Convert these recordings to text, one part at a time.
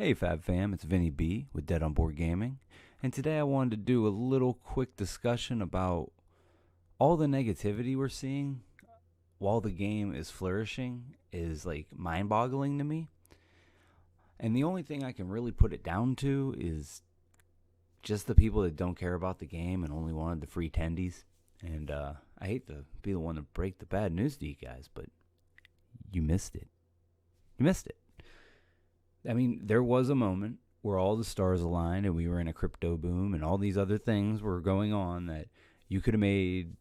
Hey Fab Fam, it's Vinny B with Dead on Board Gaming, and today I wanted to do a little quick discussion about all the negativity we're seeing while the game is flourishing is like mind-boggling to me. And the only thing I can really put it down to is just the people that don't care about the game and only wanted the free tendies. And I hate to be the one to break the bad news to you guys, but you missed it. You missed it. I mean, there was a moment where all the stars aligned and we were in a crypto boom and all these other things were going on that you could have made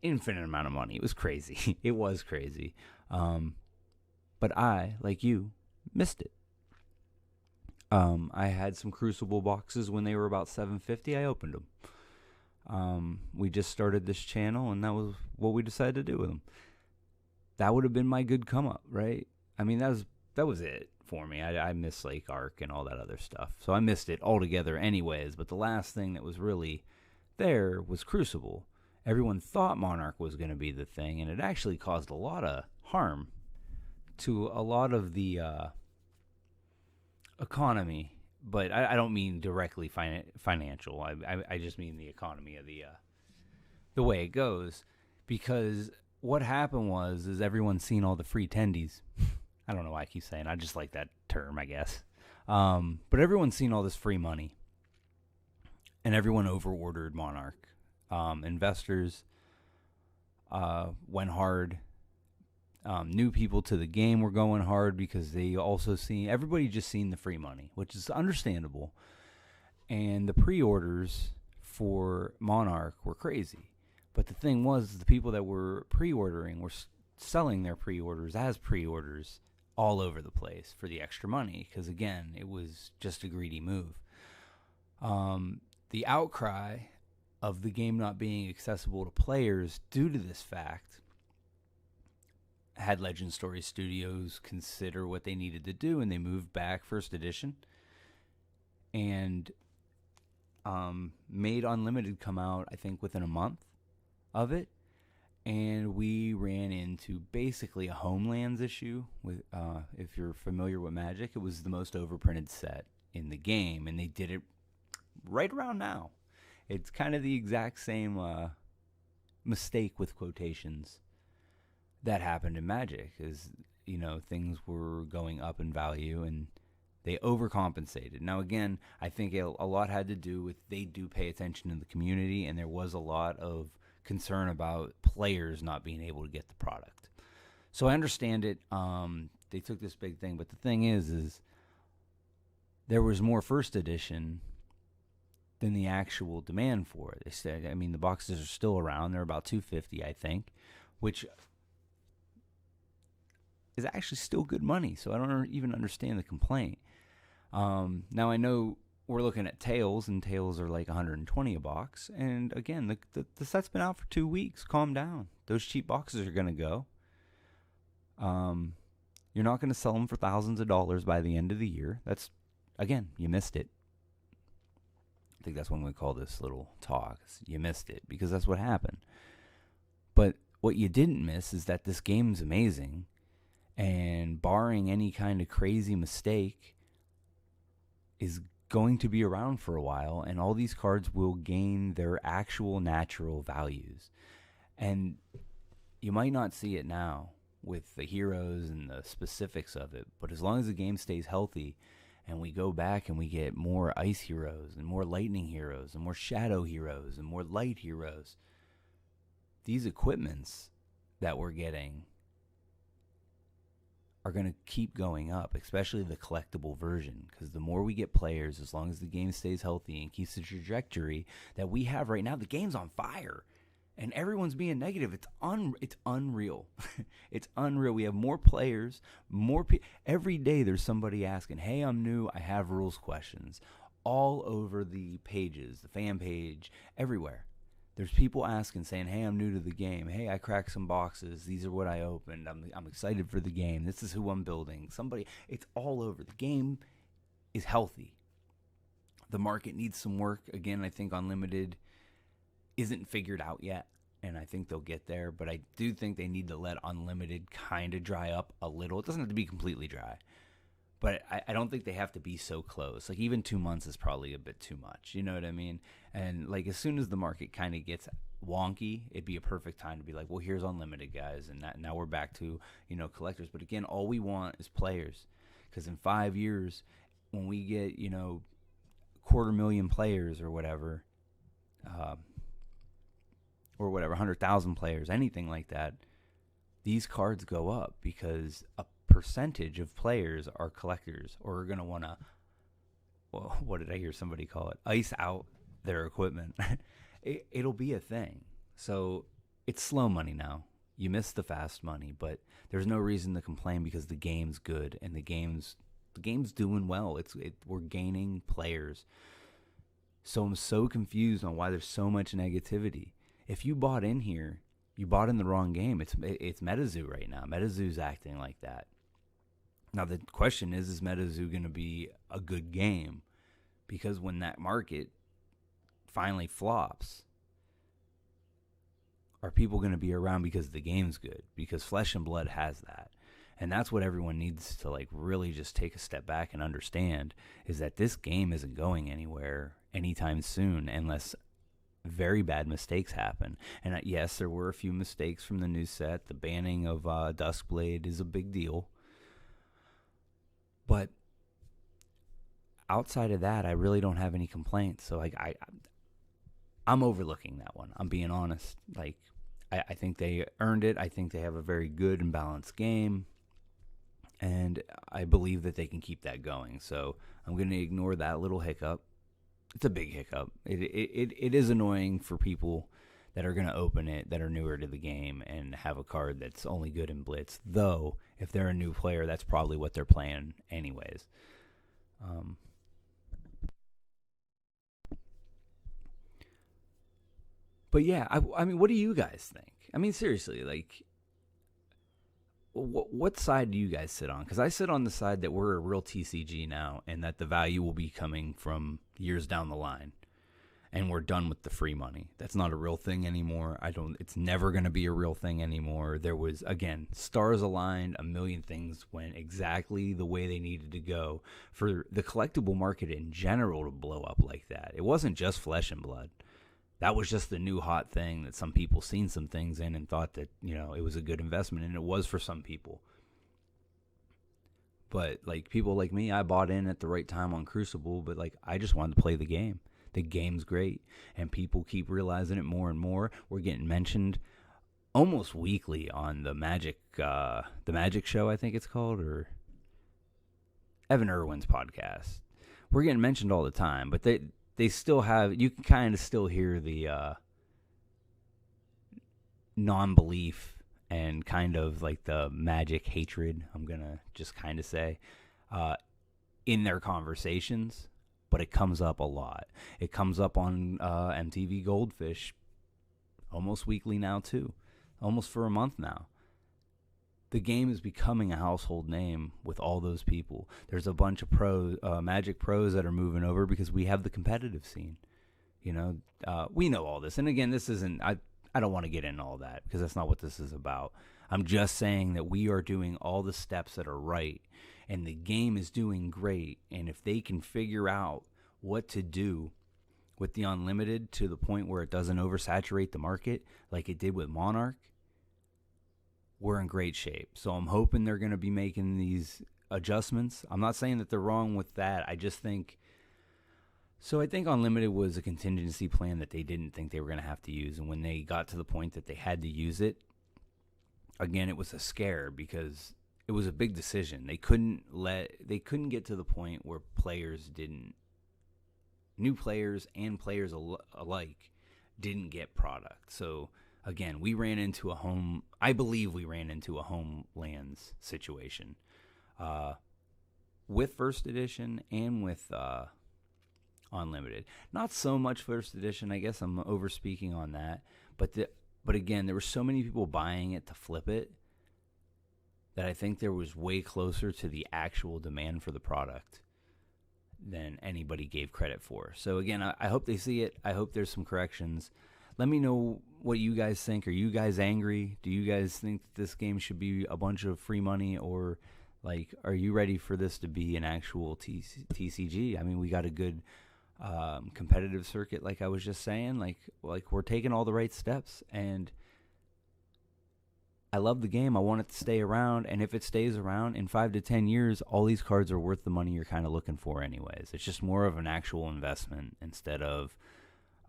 infinite amount of money. It was crazy. It was crazy. But I, like you, missed it. I had some Crucible boxes when they were about $7.50. I opened them. We just started this channel, and that was what we decided to do with them. That would have been my good come up, right? I mean, that was it for me. I missed Lake Arc and all that other stuff. So I missed it altogether anyways. But the last thing that was really there was Crucible. Everyone thought Monarch was going to be the thing, and it actually caused a lot of harm to a lot of the economy. But I don't mean directly financial. I just mean the economy of the way it goes. Because what happened is everyone's seen all the free tendies. I don't know why I keep saying. I just like that term, I guess. But everyone's seen all this free money, and everyone overordered Monarch. Investors went hard. New people to the game were going hard because they also everybody just seen the free money, which is understandable. And the pre-orders for Monarch were crazy. But the thing was, the people that were pre-ordering were selling their pre-orders as pre-orders all over the place for the extra money because, again, it was just a greedy move. The outcry of the game not being accessible to players due to this fact had Legend Story Studios consider what they needed to do, and they moved back first edition and made Unlimited come out, I think, within a month of it. And we ran into basically a Homelands issue. With, if you're familiar with Magic, it was the most overprinted set in the game, and they did it right around now. It's kind of the exact same mistake with quotations that happened in Magic. Is things were going up in value, and they overcompensated. Now, again, I think a lot had to do with they do pay attention to the community, and there was a lot of concern about players not being able to get the product. So I understand it. They took this big thing, but the thing is there was more first edition than the actual demand for it. They said, I mean, the boxes are still around. They're about $250, I think, which is actually still good money. So I don't even understand the complaint. Now I know we're looking at Tails, and Tails are like $120 a box. And again, the set's been out for 2 weeks. Calm down. Those cheap boxes are going to go. You're not going to sell them for thousands of dollars by the end of the year. That's, again, you missed it. I think that's what we call this little talk. You missed it, because that's what happened. But what you didn't miss is that this game's amazing. And barring any kind of crazy mistake, is going to be around for a while, and all these cards will gain their actual natural values. And you might not see it now with the heroes and the specifics of it, but as long as the game stays healthy and we go back and we get more ice heroes and more lightning heroes and more shadow heroes and more light heroes, these equipments that we're getting are going to keep going up, especially the collectible version, because the more we get players, as long as the game stays healthy and keeps the trajectory that we have right now, the game's on fire, and everyone's being negative. It's unreal. It's unreal. We have more players, every day there's somebody asking, hey, I'm new, I have rules questions, all over the pages, the fan page, everywhere. There's people asking, saying, hey, I'm new to the game. Hey, I cracked some boxes. These are what I opened. I'm excited for the game. This is who I'm building. It's all over. The game is healthy. The market needs some work. Again, I think Unlimited isn't figured out yet, and I think they'll get there. But I do think they need to let Unlimited kind of dry up a little. It doesn't have to be completely dry. But I don't think they have to be so close. Like even 2 months is probably a bit too much. You know what I mean? And like as soon as the market kind of gets wonky, it'd be a perfect time to be like, well, here's unlimited, guys, and now we're back to collectors. But again, all we want is players, because in 5 years, when we get 250,000 players uh, or whatever, 100,000 players, anything like that, these cards go up because a percentage of players are collectors or are going to want to, well, what did I hear somebody call it? Ice out their equipment. It'll be a thing. So it's slow money now. You miss the fast money, but there's no reason to complain because the game's good and the game's doing well. We're gaining players. So I'm so confused on why there's so much negativity. If you bought in here, you bought in the wrong game. It's MetaZoo right now. MetaZoo's acting like that. Now the question is MetaZoo going to be a good game? Because when that market finally flops, are people going to be around because the game's good? Because Flesh and Blood has that. And that's what everyone needs to like really just take a step back and understand, is that this game isn't going anywhere anytime soon unless very bad mistakes happen. And yes, there were a few mistakes from the new set. The banning of Duskblade is a big deal. But outside of that, I really don't have any complaints. So like I'm overlooking that one. I'm being honest. Like I think they earned it. I think they have a very good and balanced game. And I believe that they can keep that going. So I'm going to ignore that little hiccup. It's a big hiccup. It is annoying for people that are going to open it, that are newer to the game, and have a card that's only good in Blitz. Though, if they're a new player, that's probably what they're playing anyways. But yeah, I mean, what do you guys think? I mean, seriously, like, what side do you guys sit on? Because I sit on the side that we're a real TCG now, and that the value will be coming from years down the line, and we're done with the free money. That's not a real thing anymore. It's never going to be a real thing anymore. There was, again, stars aligned. A million things went exactly the way they needed to go for the collectible market in general to blow up like that. It wasn't just Flesh and Blood. That was just the new hot thing that some people seen some things in and thought that, it was a good investment, and it was for some people. But like people like me, I bought in at the right time on Crucible, but like I just wanted to play the game. The game's great, and people keep realizing it more and more. We're getting mentioned almost weekly on the Magic Show, I think it's called, or Evan Irwin's podcast. We're getting mentioned all the time, but they still have, you can kind of still hear the non-belief and kind of like the Magic hatred, I'm going to just kind of say, in their conversations, but it comes up a lot. It comes up on MTV Goldfish almost weekly now too, almost for a month now. The game is becoming a household name with all those people. There's a bunch of Magic pros that are moving over because we have the competitive scene. We know all this. And again, this isn't, I don't want to get into all that because that's not what this is about. I'm just saying that we are doing all the steps that are right, and the game is doing great. And if they can figure out what to do with the Unlimited to the point where it doesn't oversaturate the market like it did with Monarch, we're in great shape. So I'm hoping they're going to be making these adjustments. I'm not saying that they're wrong with that. I just think... So I think Unlimited was a contingency plan that they didn't think they were going to have to use. And when they got to the point that they had to use it, again, it was a scare because it was a big decision. They couldn't get to the point where new players and players alike didn't get product. So again, I believe we ran into a Homelands situation with First Edition and with Unlimited. Not so much First Edition, I guess I'm over-speaking on that, but again, there were so many people buying it to flip it that I think there was way closer to the actual demand for the product than anybody gave credit for. So again, I hope they see it. I hope there's some corrections. Let me know what you guys think. Are you guys angry? Do you guys think that this game should be a bunch of free money, or Like, are you ready for this to be an actual TCG? I mean, we got a good competitive circuit, like I was just saying. Like we're taking all the right steps, and I love the game. I want it to stay around, and if it stays around in 5 to 10 years, all these cards are worth the money you're kind of looking for anyways. It's just more of an actual investment instead of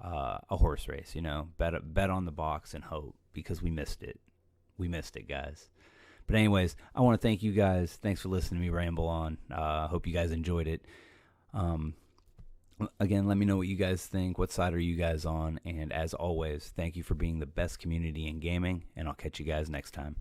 a horse race, you know. Bet on the box and hope, because we missed it. We missed it, guys. But anyways, I want to thank you guys. Thanks for listening to me ramble on. Hope you guys enjoyed it. Again, let me know what you guys think. What side are you guys on? And as always, thank you for being the best community in gaming, and I'll catch you guys next time.